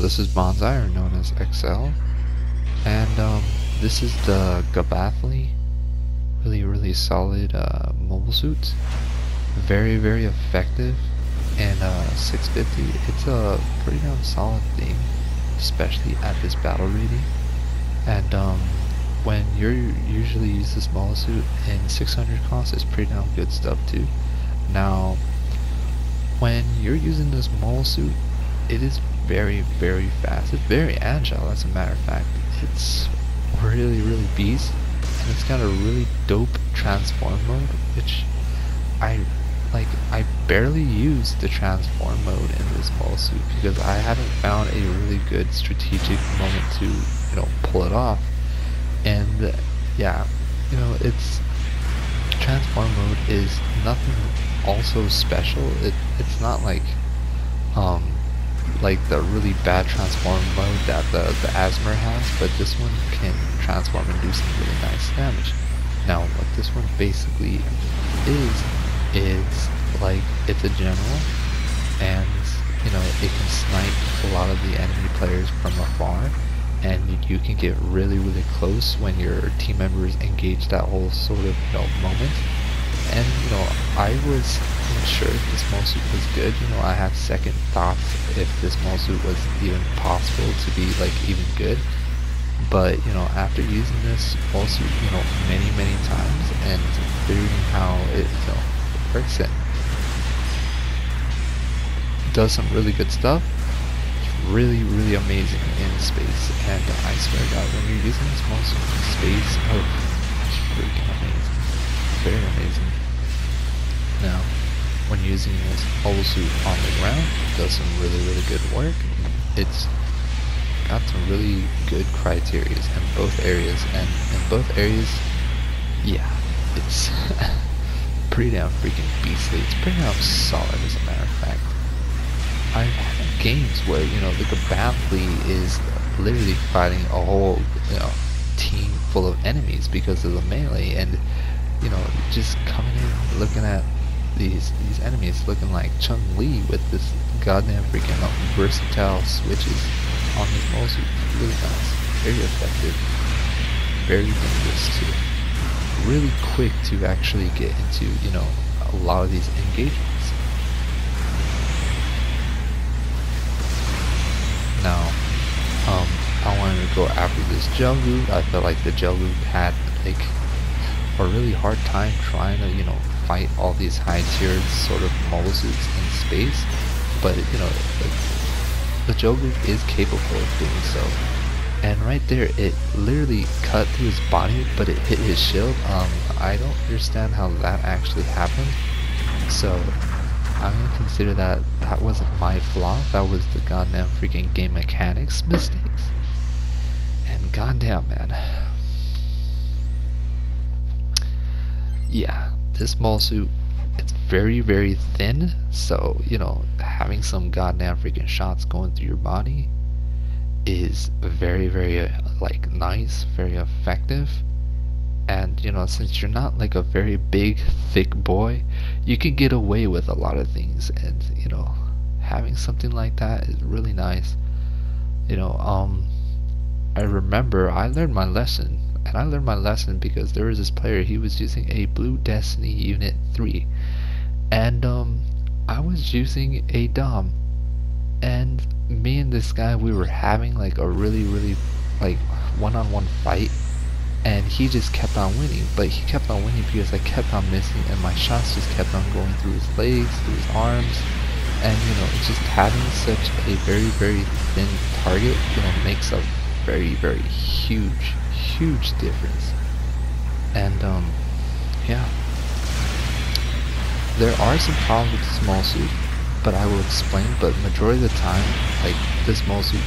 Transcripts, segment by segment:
this is Bonsai, or known as XL, and this is the Gabthley, really solid mobile suit. Very effective, and 650. It's a pretty damn solid thing, especially at this battle rating. And when you're usually use this mobile suit in 600 cost, it's pretty damn good stuff too. Now, when you're using this mobile suit, it is very fast. It's very agile, as a matter of fact. It's really beast, and it's got a really dope transform mode, which I barely use the transform mode in this mobile suit because I haven't found a really good strategic moment to, pull it off. And yeah, it's transform mode is nothing also special. It's not like the really bad transform mode that the Asmer has, but this one can transform and do some really nice damage. Now what this one basically is like, it's a general, and it can snipe a lot of the enemy players from afar, and you can get really close when your team members engage that whole sort of moment. And I was sure if this mole suit was good. I had second thoughts if this mole suit was even possible to be even good. But after using this mole suit many times and figuring how it works and does some really good stuff, it's really amazing in space. And I swear to God, when you're using this mole suit in space, it's freaking amazing. Very amazing. Now, when using this mobile suit on the ground, it does some really good work. It's got some really good criteria in both areas, and in both areas, yeah, it's pretty damn freaking beastly. It's pretty damn solid, as a matter of fact. I've had games where the Gabthley is literally fighting a whole team full of enemies because of the melee, and just coming in looking at these enemies looking like Chun-Li with this goddamn freaking versatile switches on his mole suit. Really nice, very effective, very dangerous too. Really quick to actually get into a lot of these engagements. Now, I wanted to go after this Gelgoog. I felt like the Gelgoog had a really hard time trying to fight all these high tiered sort of mobile suits in space, but the Gelgoog is capable of doing so. And right there, it literally cut through his body, but it hit his shield. I don't understand how that actually happened, so I'm gonna consider that wasn't my flaw. That was the goddamn freaking game mechanics mistakes. And goddamn, man, yeah, this mole suit, it's very thin, so having some goddamn freaking shots going through your body is very nice, very effective. And since you're not a very big thick boy, you can get away with a lot of things, and having something like that is really nice. I remember I learned my lesson. And I learned my lesson because there was this player, he was using a Blue Destiny Unit 3, and I was using a Dom, and me and this guy, we were having a really one-on-one fight, and he just kept on winning. But he kept on winning because I kept on missing, and my shots just kept on going through his legs, through his arms, and just having such a very thin target makes a very huge difference. And yeah, there are some problems with the small suit, but I will explain. But majority of the time, this small suit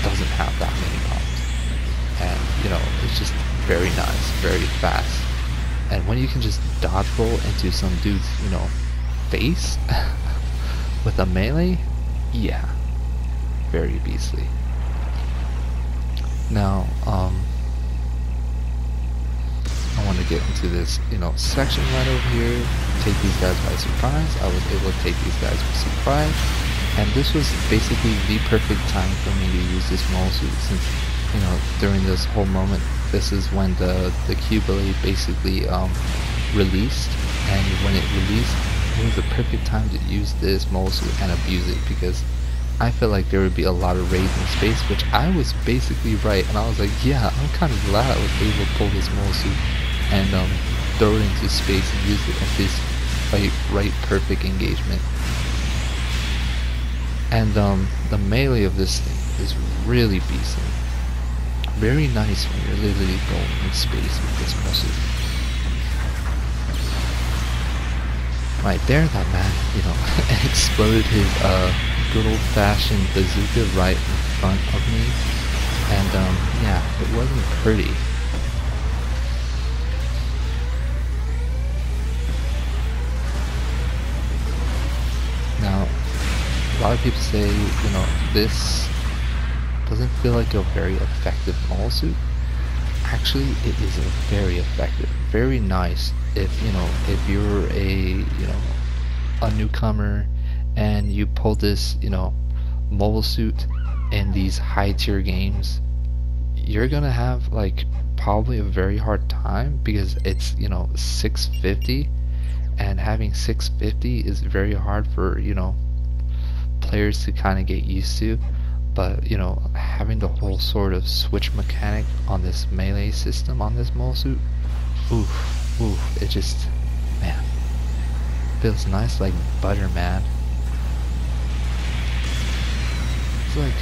doesn't have that many problems, and it's just very nice, very fast. And when you can just dodge roll into some dude's face with a melee, yeah, very beastly. Now, I want to get into this, section right over here, take these guys by surprise. I was able to take these guys by surprise, And this was basically the perfect time for me to use this mole suit, since, you know, during this whole moment, this is when the Gabthley basically released, and when it released, it was the perfect time to use this mole suit and abuse it, because I felt like there would be a lot of raids in space, which I was basically right, and I was like, yeah, I'm kind of glad I was able to pull this mole suit and throw it into space and use it at this right perfect engagement. And the melee of this thing is really beastly. Very nice when you're literally going in space with this mole suit. Right there, that man, you know, exploded his good old-fashioned bazooka right in front of me, and yeah, it wasn't pretty. Now, a lot of people say, you know, this doesn't feel like a very effective mole suit. Actually, it is a very effective, very nice. If, you know, if you're a newcomer and you pull this, you know, mobile suit in these high tier games, you're gonna have like probably a very hard time, because it's, you know, 650, and having 650 is very hard for, you know, players to kind of get used to. But, you know, having the whole sort of switch mechanic on this melee system on this mole suit, oof, it just, man, feels nice like butter, man. It's like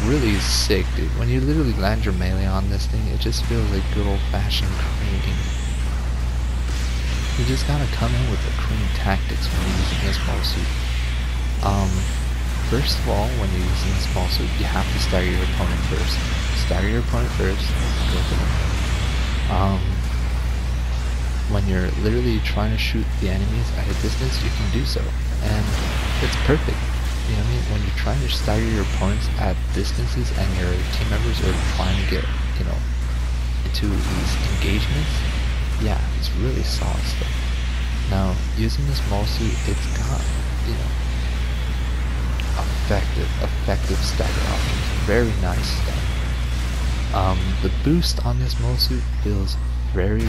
really sick, dude. When you literally land your melee on this thing, it just feels like good old-fashioned creaming. You just gotta come in with the cream tactics when you're using this mole suit. First of all, when you're using this mole suit, you have to stagger your opponent first. Stagger your opponent first, go for them. When you're literally trying to shoot the enemies at a distance, you can do so, and it's perfect. You know what I mean? When you're trying to stagger your opponents at distances and your team members are trying to get, you know, into these engagements, yeah, it's really solid stuff. Now, using this mole suit, it's got, you know, effective stagger options. Very nice stuff. The boost on this mole suit feels very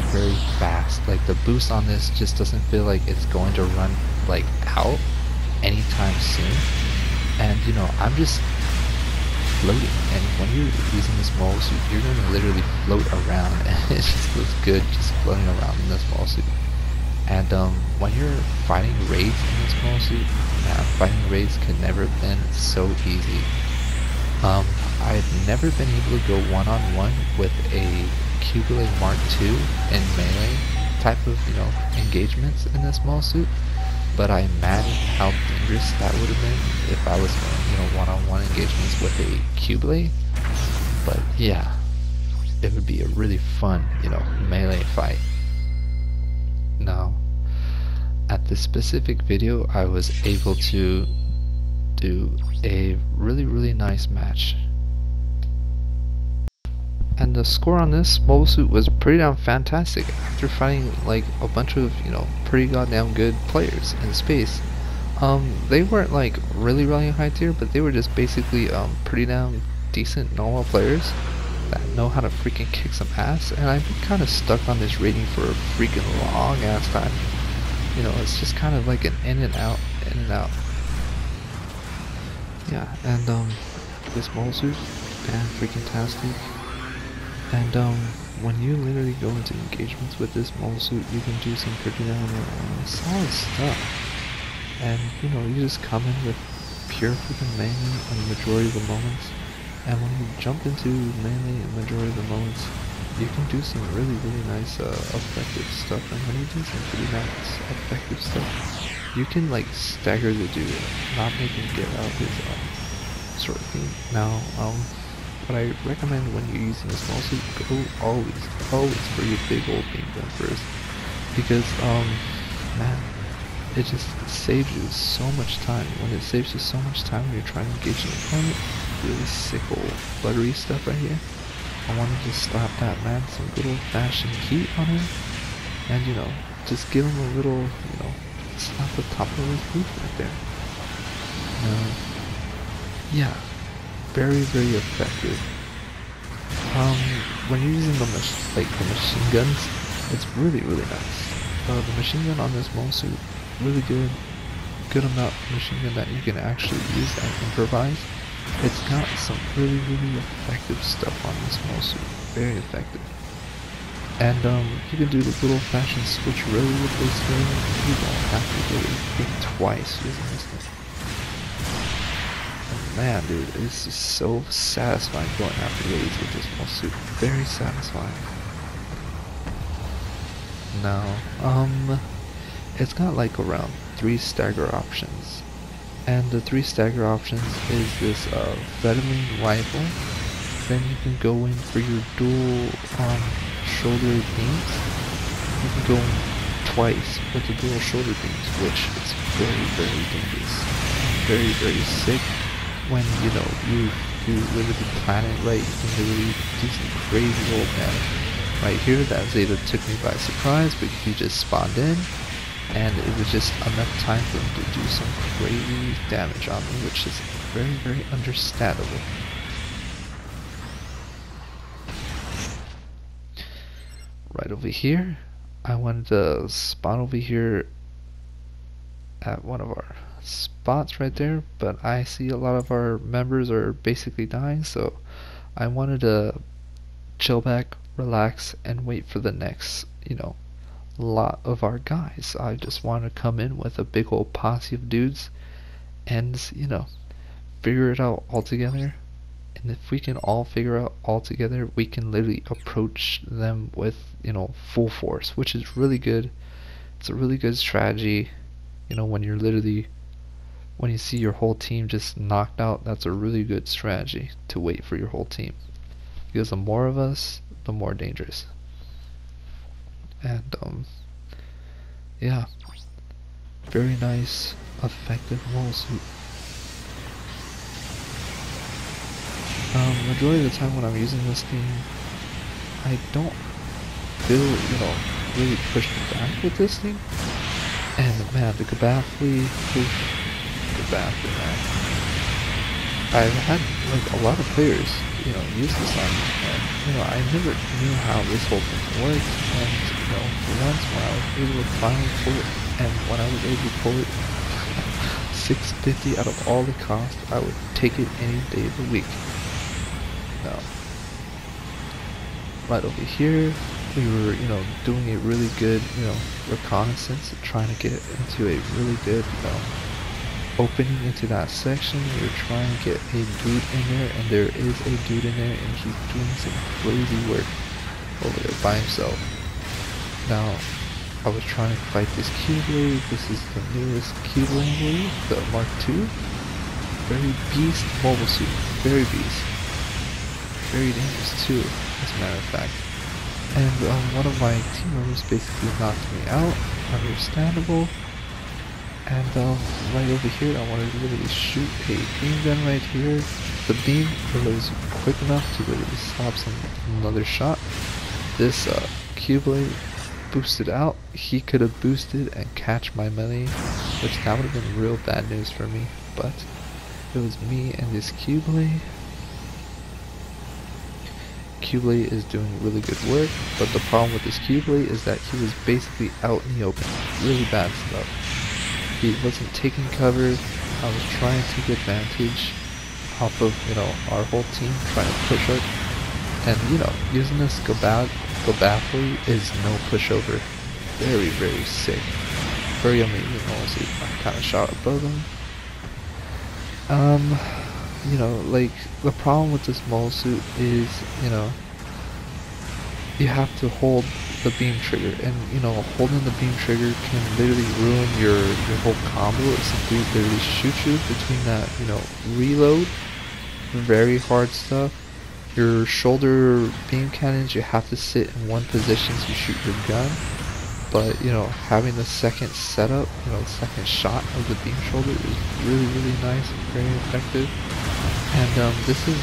fast. Like, the boost on this just doesn't feel like it's going to run like out anytime soon. And, you know, I'm just floating, and when you're using this mole suit, you're gonna literally float around, and it just feels good just floating around in this mole suit. And when you're fighting raids in this mole suit, man, fighting raids could never have been so easy. I've never been able to go one-on-one with a Gabthley Mark II in melee type of, you know, engagements in this mole suit, but I imagine how dangerous that would have been if I was going, you know, one-on-one engagements with a Gabthley. But yeah, it would be a really fun, you know, melee fight. Now, at this specific video, I was able to do a really nice match. And the score on this mobile suit was pretty damn fantastic. After fighting like a bunch of, you know, pretty goddamn good players in space, they weren't like really high tier, but they were just basically pretty damn decent normal players that know how to freaking kick some ass. And I've been kind of stuck on this rating for a freaking long ass time. You know, it's just kind of like an in and out. Yeah, and this mobile suit, man, freaking tastic. And when you literally go into engagements with this mole suit, you can do some pretty damn solid stuff. And, you know, you just come in with pure freaking melee on the majority of the moments. And when you jump into melee in the majority of the moments, you can do some really nice effective stuff. And when you do some pretty nice effective stuff, you can like stagger the dude, not make him get out of his sort of thing. Now, what I recommend when you're using a small suit, go always for your big old beam gun first, because man, it just saves you so much time. When it saves you so much time when you're trying to engage an opponent, really sick old buttery stuff right here. I want to just slap that man some good old fashioned heat on him, and you know, just give him a little, you know, slap the top of his roof right there. yeah, very, very effective. When you're using the machine guns, it's really, really nice. The machine gun on this mole suit, really good amount of machine gun that you can actually use and improvise. It's got some really, really effective stuff on this mole suit, very effective. And you can do the good old-fashioned switcheroo with this thing. You don't have to really think twice using this thing. Man, dude, it's just so satisfying going after raids with this mole suit. Very satisfying. Now, it's got like around 3 stagger options. And the 3 stagger options is this veteran rifle. Then you can go in for your dual shoulder beams. You can go in twice with the dual shoulder beams, which is very, very dangerous. Very, very sick. When you really plan it right, you can really do some crazy old damage. Right here, that Zeta took me by surprise, but he just spawned in, and it was just enough time for him to do some crazy damage on me, which is very, very understandable. Right over here, I wanted to spawn over here at one of our spots right there, but I see a lot of our members are basically dying, so I wanted to chill back, relax, and wait for the next, lot of our guys. I just want to come in with a big old posse of dudes and, figure it out all together. And if we can all figure out all together, we can literally approach them with, full force, which is really good. It's a really good strategy. When you see your whole team just knocked out, that's a really good strategy to wait for your whole team. Because the more of us, the more dangerous. And, yeah. Very nice, effective mole suit. Majority of the time when I'm using this thing, I don't feel, really pushed back with this thing. And man, the Gabthley, man. I've had a lot of players, use this on me, and I never knew how this whole thing worked. And for once when I was able to finally pull it, and when I was able to pull it, 650 out of all the cost, I would take it any day of the week. Now, right over here, we were, doing a really good, reconnaissance, trying to get into a really good, opening into that section. We were trying to get a dude in there, and there is a dude in there, and he's doing some crazy work over there by himself. Now, I was trying to fight this Q-Blade. This is the newest Q-Blade, I believe, the Mark II. Very beast mobile suit, very beast. Very dangerous too, as a matter of fact. And one of my team members basically knocked me out, understandable. And right over here, I wanted to literally shoot a beam gun right here. The beam was quick enough to literally stop another shot. This Q-Blade boosted out. He could have boosted and catch my melee, which that would have been real bad news for me. But it was me and this Q-Blade. Q-Blade is doing really good work, but the problem with this Q-Blade is that he was basically out in the open. Really bad stuff. He wasn't taking cover. I was trying to take advantage off of, our whole team, trying to push up. And, using this Gabthley is no pushover. Very, very sick. Very amazing also. I kind of shot above him. The problem with this mole suit is, you have to hold the beam trigger, and holding the beam trigger can literally ruin your whole combo if some dude literally shoots you between that, reload. Very hard stuff. Your shoulder beam cannons, you have to sit in one position to shoot your gun. But, having the second setup, the second shot of the beam shoulder is really, really nice and very effective. And this is,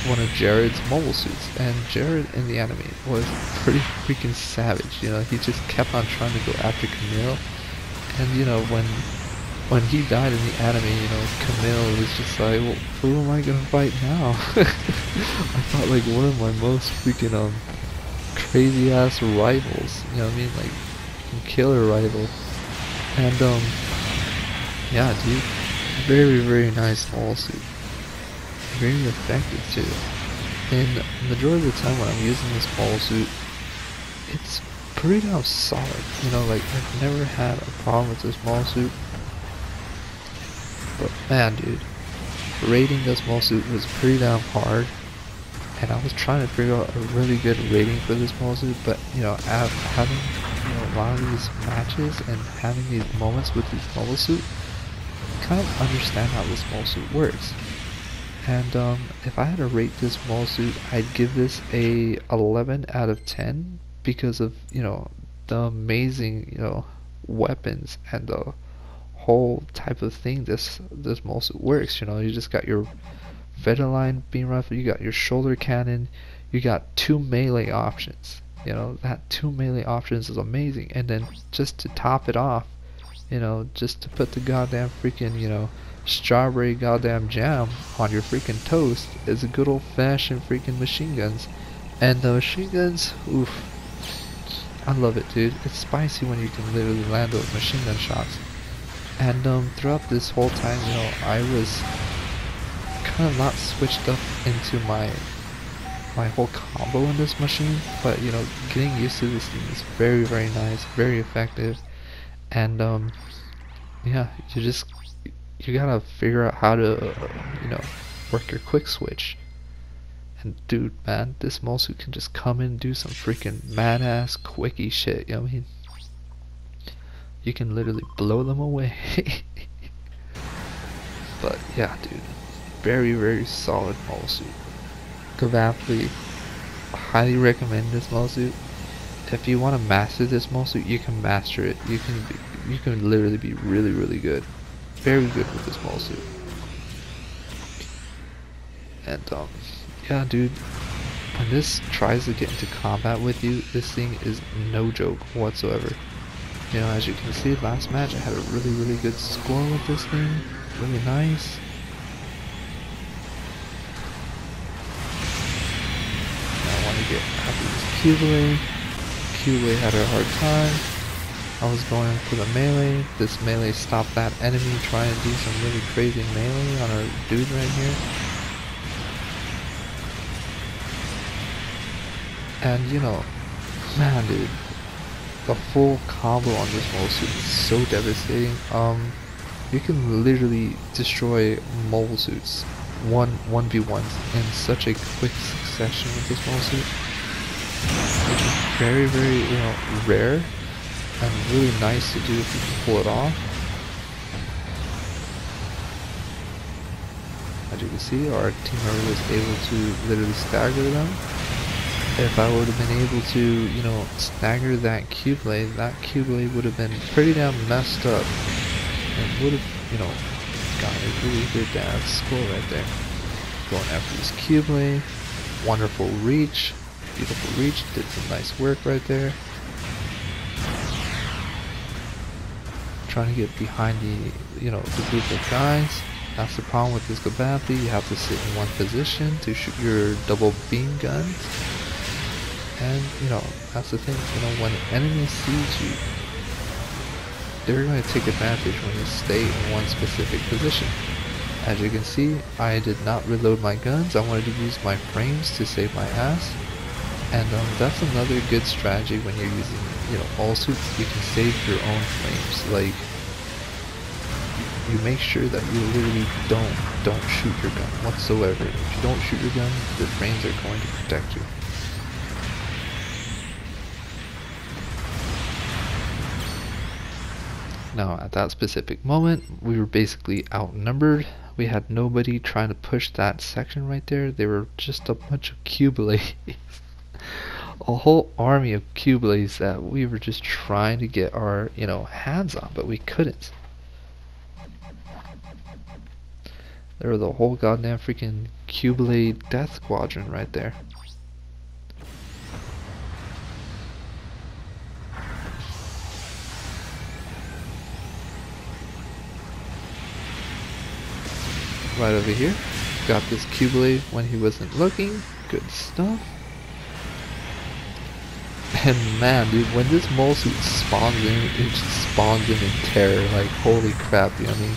one of Jared's mobile suits. And Jared in the anime was pretty freaking savage. He just kept on trying to go after Camille. And, when when he died in the anime, you know, Camille was just like, well, who am I gonna fight now? I thought like one of my most freaking crazy ass rivals, you know what I mean, like killer rival. And yeah, dude, very nice small suit, very effective too. And the majority of the time when I'm using this small suit, it's pretty damn solid, you know, like I've never had a problem with this small suit. But man, dude, rating the small suit was pretty damn hard, and I was trying to figure out a really good rating for this small suit, but you know, having, you know, a lot of these matches and having these moments with this small suit, kind of understand how the small suit works. And if I had to rate this small suit, I'd give this a 11 out of 10 because of, you know, the amazing, you know, weapons and the whole type of thing this small suit works. You know, you just got your Federline beam rifle, you got your shoulder cannon, you got 2 melee options. You know, that 2 melee options is amazing. And then just to top it off, you know, just to put the goddamn freaking, you know, strawberry goddamn jam on your freaking toast is a good old fashioned freaking machine guns. And the machine guns, oof, I love it, dude. It's spicy when you can literally land those machine gun shots. And throughout this whole time, you know, I was kind of not switched up into my whole combo in this machine, but you know, getting used to this thing is very nice, very effective. And yeah, you gotta figure out how to you know, work your quick switch. And dude, man, this small suit can just come in and do some freaking mad ass quickie shit, you know what I mean? You can literally blow them away. But yeah, dude, very solid small suit. Gabthley, highly recommend this small suit. If you want to master this small suit, you can master it. You can literally be really good, very good with this small suit. And yeah, dude, when this tries to get into combat with you, this thing is no joke whatsoever. You know, as you can see, last match I had a really good score with this thing. Really nice. I want to get after this Qblade. Qblade had a hard time. I was going for the melee. This melee stopped that enemy trying to do some really crazy melee on our dude right here. And you know, man, dude, the full combo on this mobile suit is so devastating. You can literally destroy mobile suits 1v1s in such a quick succession with this mobile suit, which is very, you know, rare and really nice to do if you can pull it off. As you can see, our team member was able to literally stagger them. If I would have been able to, you know, stagger that Qblade, that Qblade would have been pretty damn messed up and would have, you know, got a really good damn score right there. Going after this Qblade, wonderful reach, beautiful reach, did some nice work right there. Trying to get behind the, you know, the group of guys. That's the problem with this Gabthley. You have to sit in one position to shoot your double beam guns. And, you know, that's the thing, you know, when enemies sees you, they're going to take advantage when you stay in one specific position. As you can see, I did not reload my guns. I wanted to use my frames to save my ass. And that's another good strategy when you're using, you know, all suits. You can save your own frames. Like, you make sure that you literally don't shoot your gun whatsoever. If you don't shoot your gun, the frames are going to protect you. Now, at that specific moment, we were basically outnumbered. We had nobody trying to push that section right there. They were just a bunch of Qblades. A whole army of Qblades that we were just trying to get our, you know, hands on, but we couldn't. There was the whole goddamn freaking Qblade death squadron right there. right over here. Got this Q-blade when he wasn't looking. Good stuff. And man, dude, when this mole suit spawns in, it just spawns in terror. Like, holy crap, you know what I mean?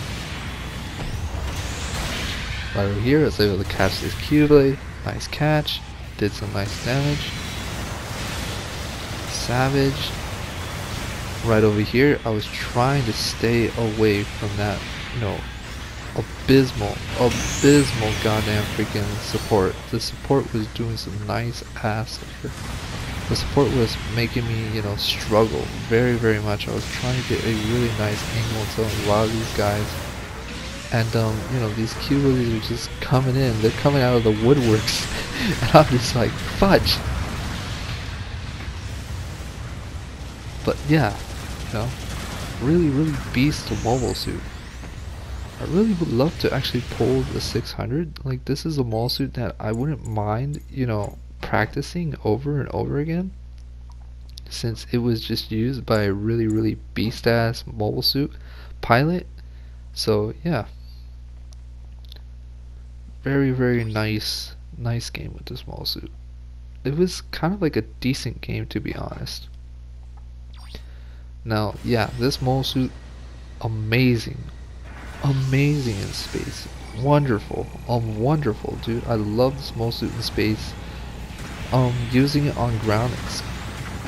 Right over here, I was able to catch this Q-blade. Nice catch. Did some nice damage. Savage. Right over here, I was trying to stay away from that, you know, abysmal goddamn freaking support. The support was doing some nice ass. The support was making me, you know, struggle very much. I was trying to get a really nice angle to a lot of these guys. And, you know, these Q-blades are just coming in. They're coming out of the woodworks. And I'm just like, fudge. But yeah, you know, really beast mobile suit. I really would love to actually pull the 600. Like, this is a mobile suit that I wouldn't mind, you know, practicing over and over again, since it was just used by a really beast ass mobile suit pilot. So yeah, very nice game with this mobile suit. It was kind of like a decent game, to be honest. Now yeah, this mobile suit, amazing in space, wonderful, dude. I love this mobile suit in space. Using it on ground, it's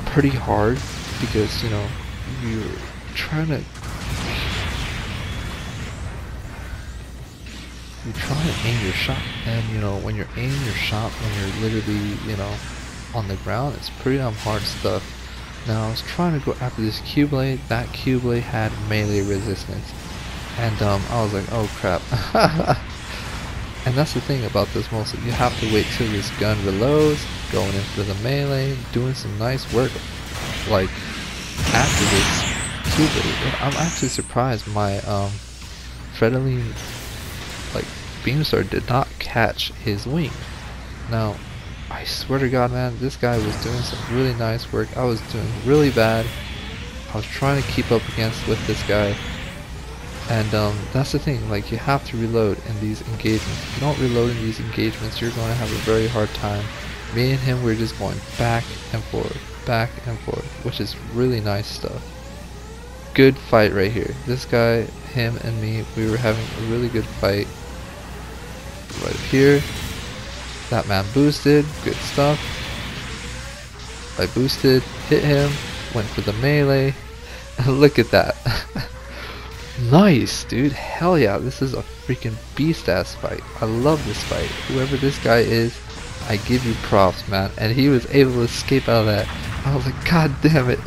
pretty hard because, you know, you're trying to aim your shot, and you know, when you're aiming your shot when you're literally, you know, on the ground, it's pretty damn hard stuff. Now I was trying to go after this Q-blade. That Q-blade had melee resistance, and I was like, oh crap. And that's the thing about this mostly, you have to wait till this gun reloads, going in for the melee, doing some nice work like after this Q-blade. I'm actually surprised my Fredeline like Beamstar did not catch his wing. Now I swear to God, man, this guy was doing some really nice work. I was doing really bad. I was trying to keep up against with this guy. And that's the thing, like, you have to reload in these engagements. If you don't reload in these engagements, you're going to have a very hard time. Me and him were just going back and forth, which is really nice stuff. Good fight right here. This guy, him and me, we were having a really good fight. Right here. That man boosted, good stuff. I boosted, hit him, went for the melee. Look at that. Nice, dude. Hell yeah, this is a freaking beast ass fight. I love this fight. Whoever this guy is, I give you props, man. And he was able to escape out of that. I was like, god damn it.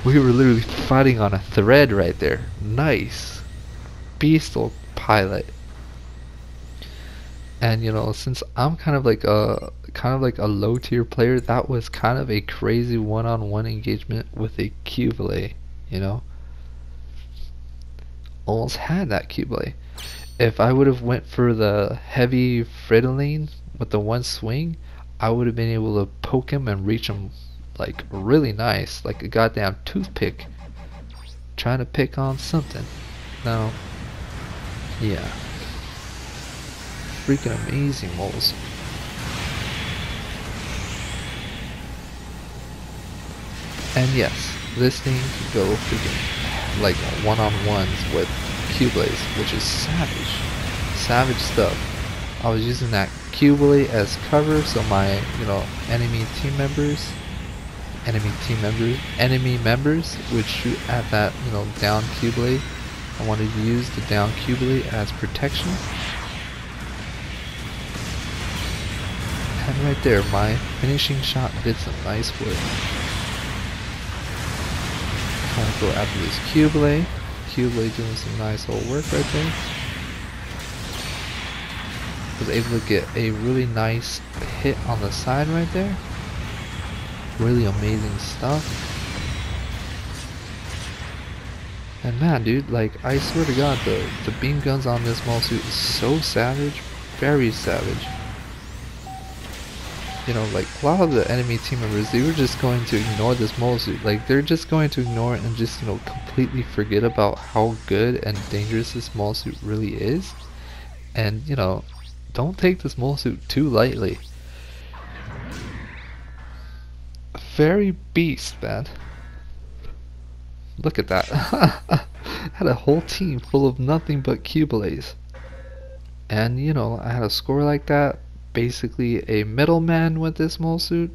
We were literally fighting on a thread right there. Nice. Beastal pilot. And you know, since I'm kind of like a low tier player, that was kind of a crazy one-on-one engagement with a Q-blade, you know. Almost had that Q-blade. If I would have went for the heavy Fredeline with the one swing, I would have been able to poke him and reach him like really nice, like a goddamn toothpick, trying to pick on something. Now, yeah, freaking amazing moles. And yes, this thing can go freaking like one-on-ones with Q-blades, which is savage stuff. I was using that Q-blade as cover, so my, you know, enemy members would shoot at that, you know, down Q-blade. I wanted to use the down Q-blade as protection. And right there, my finishing shot did some nice work. Trying to go after this Q-blade. Q-blade doing some nice old work right there. Was able to get a really nice hit on the side right there. Really amazing stuff. And man, dude, like, I swear to God, the beam guns on this mole suit is so savage, very savage. you know, like a lot of the enemy team members, they were just going to ignore this mole suit. Like they're just going to ignore it and just, you know, completely forget about how good and dangerous this mole suit really is. And, you know, don't take this mole suit too lightly. Very beast, man. Look at that. Had a whole team full of nothing but Cubelays. And, you know, I had a score like that. Basically a middleman with this mole suit.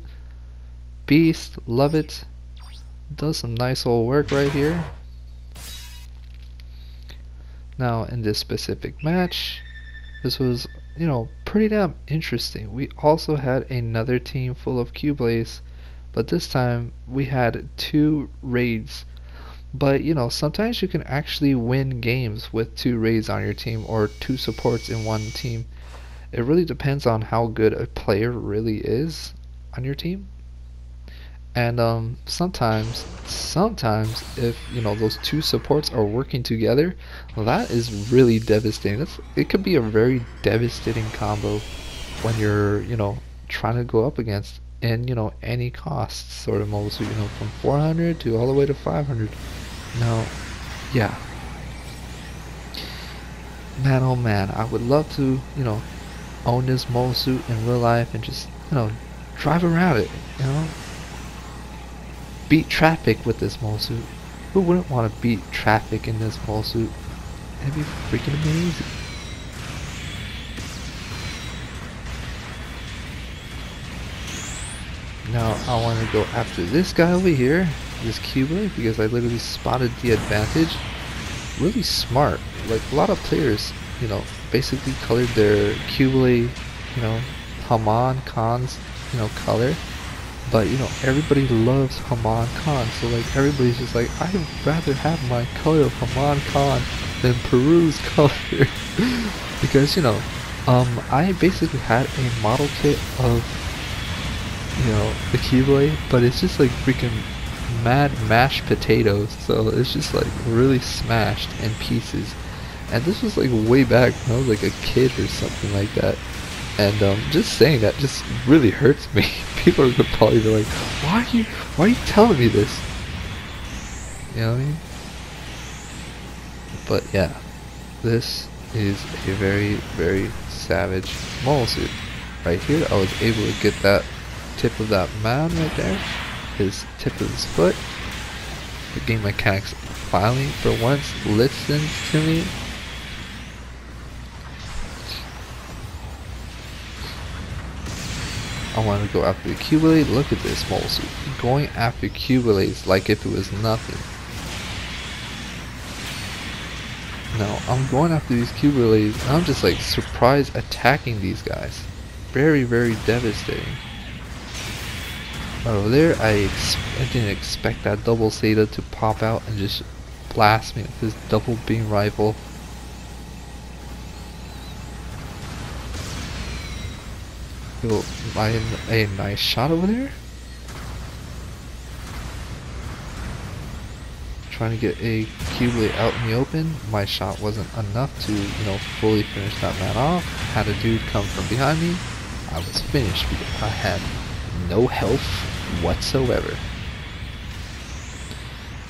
Beast, love it. Does some nice old work right here. Now, in this specific match, this was, you know, pretty damn interesting. We also had another team full of Cubelays, but this time we had 2 raids. But, you know, sometimes you can actually win games with 2 raids on your team or 2 supports in one team. It really depends on how good a player really is on your team. And sometimes if, you know, those 2 supports are working together, that is really devastating. It could be a very devastating combo when you're, you know, trying to go up against in, you know, any cost sort of mode. So, you know, from 400 to all the way to 500. Now, yeah, man, oh man, I would love to, you know, own this mole suit in real life and just, you know, drive around it, you know, beat traffic with this mole suit. Who wouldn't want to beat traffic in this mole suit? That'd be freaking amazing. Now I want to go after this guy over here, this Cubelay, because I literally spotted the advantage. Really smart. Like a lot of players, you know, basically colored their Cubelay, you know, Haman Khan's, you know, color. But, you know, everybody loves Haman Khan, so like everybody's just like, I'd rather have my color of Haman Khan than Peru's color. Because, you know, I basically had a model kit of, you know, the Keyblade, but it's just like freaking mad mashed potatoes, so it's just like really smashed in pieces. And this was like way back when I was like a kid or something like that. And just saying that just really hurts me. People are probably like, why are you telling me this? You know what I mean? But yeah, this is a very, very savage mole suit. Right here, I was able to get that tip of that man right there, his tip of his foot. The game mechanics finally, for once, listens to me. I want to go after the Cubelay. Look at this mole suit. Going after Cubelays like if it was nothing. No, I'm going after these Cubelays and I'm just like surprise attacking these guys. Very, very devastating. Over there, I didn't expect that double Zeta to pop out and just blast me with this double beam rifle. Yo, a nice shot over there. Trying to get a Cubelay out in the open. My shot wasn't enough to, you know, fully finish that man off. Had a dude come from behind me. I was finished because I had no health whatsoever.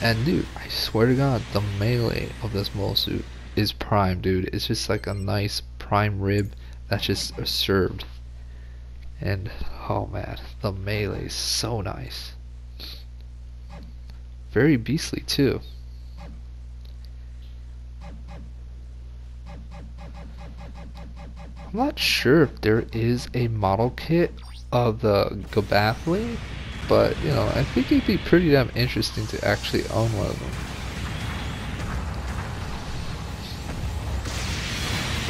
And dude, I swear to God, the melee of this mole suit is prime, dude. It's just like a nice prime rib that's just served. And oh man, the melee is so nice. Very beastly too. I'm not sure if there is a model kit of the Gabthley, but you know, I think it'd be pretty damn interesting to actually own one of them.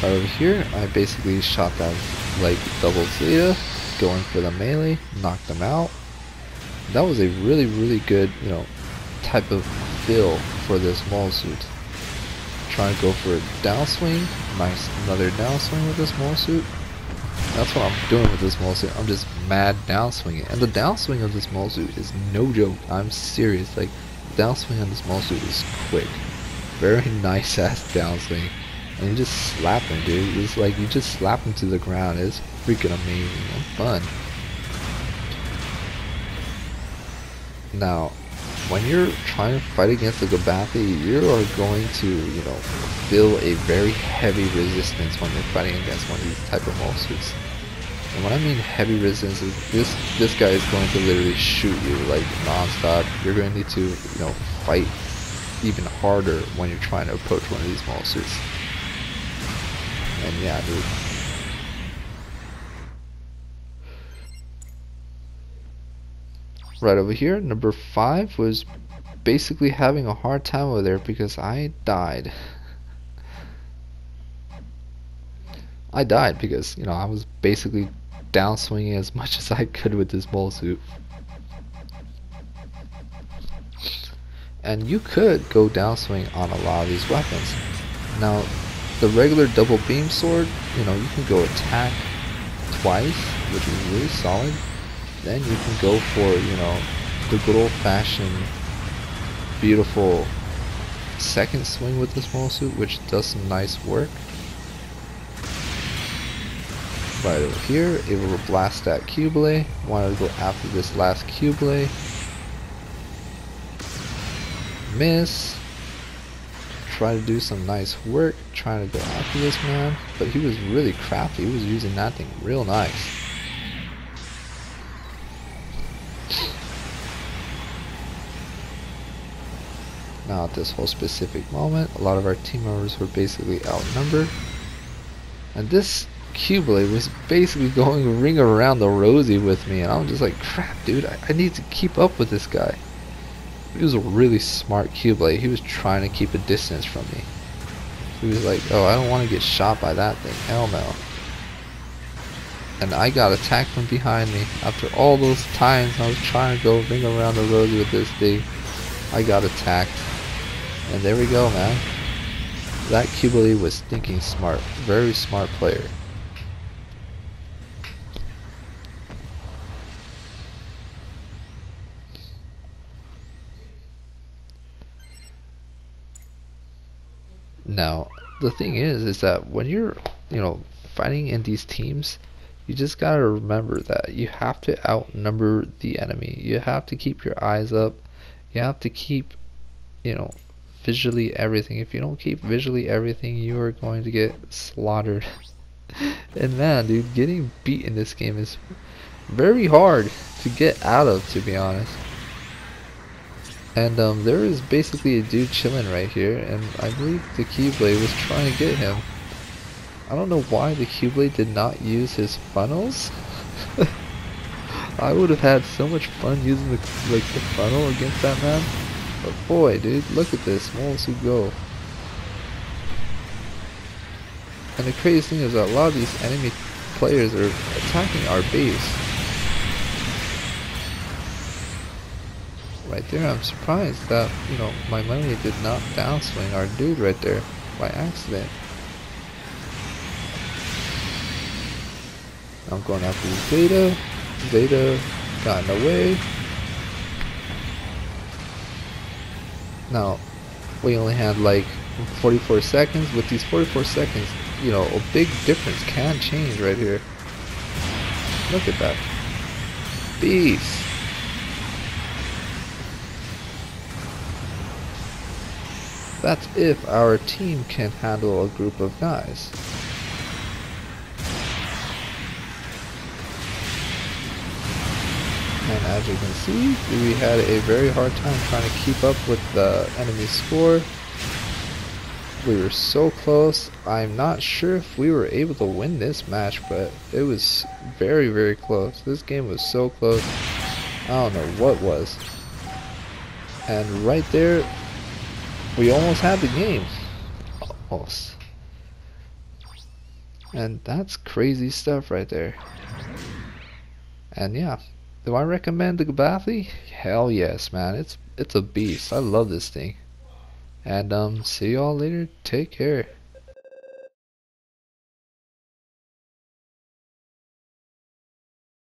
Right over here, I basically shot that like double Zeta, going for the melee, knocked them out. That was a really, really good, you know, type of feel for this mole suit. Trying to go for a downswing. Nice, another downswing with this mole suit. That's what I'm doing with this mole suit. I'm just mad downswinging. And the downswing of this mole suit is no joke. I'm serious. Like, the downswing on this mole suit is quick. Very nice ass downswing. And you just slap him, dude. It's like you just slap him to the ground. It's freaking amazing and fun. Now, when you're trying to fight against the Gabthley, you are going to, feel a very heavy resistance when you're fighting against one of these type of monsters. And what I mean heavy resistance is this guy is going to literally shoot you like non-stop. You're going to need to, fight even harder when you're trying to approach one of these monsters. And yeah, dude. Right over here, number 5 was basically having a hard time over there because I died. I died because, I was basically downswinging as much as I could with this mole suit. And you could go downswing on a lot of these weapons. Now, the regular double beam sword, you can go attack twice, which is really solid. Then you can go for, the good old-fashioned, beautiful second swing with this mole suit, which does some nice work. Right over here, able to blast that Q-blade. Wanted to go after this last Q-blade. Miss. Try to do some nice work, trying to go after this man, but he was really crafty. He was using that thing real nice. Now at this whole specific moment, a lot of our team members were basically outnumbered. And this Q-blade was basically going ring around the rosy with me, and I'm just like, crap dude, I need to keep up with this guy. He was a really smart Q-blade. He was trying to keep a distance from me. He was like, oh, I don't want to get shot by that thing, hell no. And I got attacked from behind me. After all those times I was trying to go ring around the rosy with this thing, I got attacked. And there we go, man. That Q-blade was thinking smart. Very smart player. Now, the thing is that when you're, fighting in these teams, you just gotta remember that you have to outnumber the enemy. You have to keep your eyes up. You have to keep, visually everything. If you don't keep visually everything, you are going to get slaughtered. And man, dude, getting beat in this game is very hard to get out of, to be honest. And there is basically a dude chilling right here, and I believe the Q-blade was trying to get him. I don't know why the Q-blade did not use his funnels. I would have had so much fun using the funnel against that man. But boy, dude, look at this, mole suit go. And the craziest thing is that a lot of these enemy players are attacking our base. Right there, I'm surprised that, my money did not downswing our dude right there by accident. I'm going after the Zeta. Zeta got in the way. Now, we only had like 44 seconds. With these 44 seconds, a big difference can change right here. Look at that. Beast. That's if our team can handle a group of guys. And as you can see, we had a very hard time trying to keep up with the enemy score. We were so close. I'm not sure if we were able to win this match, but it was very, very close. This game was so close. I don't know what was. And right there, we almost had the game. Almost. And that's crazy stuff right there. And yeah, do I recommend the Gabthley? Hell yes, man. It's a beast. I love this thing. And see y'all later. Take care.